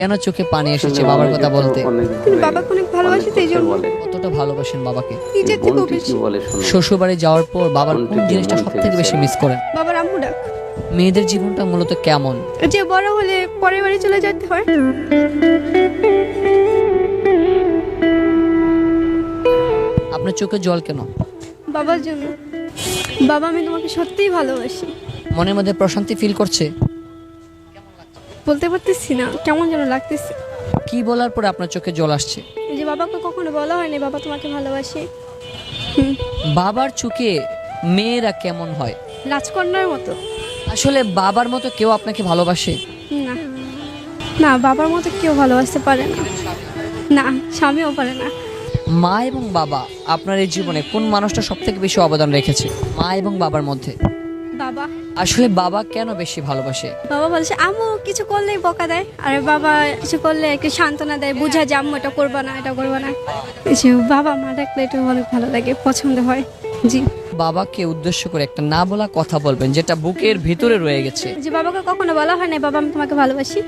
কেন চোখে পানি এসেছে বাবার কথা বলতে? কিন্তু বাবাকে অনেক ভালোবাসি তো এই জন্য। কতটা ভালোবাসেন বাবাকে? নিজের থেকেও বেশি। শ্বশুরবাড়ি যাওয়ার পর বাবার কোন জিনিসটা সব থেকে বেশি মিস করেন? বাবার আম্মু ডাক। মেয়েদের জীবনটা মূলত কেমন? যে বড় হলে পরের বাড়ি চলে যেতে হয়। আপনার চোখে জল কেন? বাবার জন্য। বাবা, আমি তোমাকে সত্যিই ভালোবাসি। মনের মধ্যে প্রশান্তি ফিল করছে? বলতে পারতেছি না, কেমন যেন লাগতেছে। কি বলার পরে আপনার চোখে জল আসছে? এই যে বাবাকে কখনো বলা হয়নি বাবা তোমাকে ভালোবাসে। বাবার চোখে মেয়েরা কেমন হয়? রাজকন্যার মতো। আসলে বাবার মতো কেউ আপনাকে ভালোবাসে? না না, বাবার মতো কেউ ভালোবাসতে পারে না। না, স্বামীও পারে না। মা এবং বাবা আপনার এই জীবনে কোন মানুষটা সব থেকে বেশি অবদান রেখেছে মা এবং বাবার মধ্যে? বাবা। আসলে বাবা কেন বেশি ভালোবাসে? বাবা বলছে আম্মু কিছু করলেই বকা দেয়, আর বাবা কিছু করলে একটু সান্ত্বনা দেয়, বুঝা যে আম্মু এটা করবা না, এটা করবা না। এই যে বাবা মা ডাকলে এটা অনেক ভালো লাগে, পছন্দ হয়। জি। বাবাকে উদ্দেশ্য করে একটা না বলা কথা বলবেন যেটা বুকের ভিতরে রয়ে গেছে। যে বাবাকে কখনো বলা হয় না বাবা আমি তোমাকে ভালোবাসি।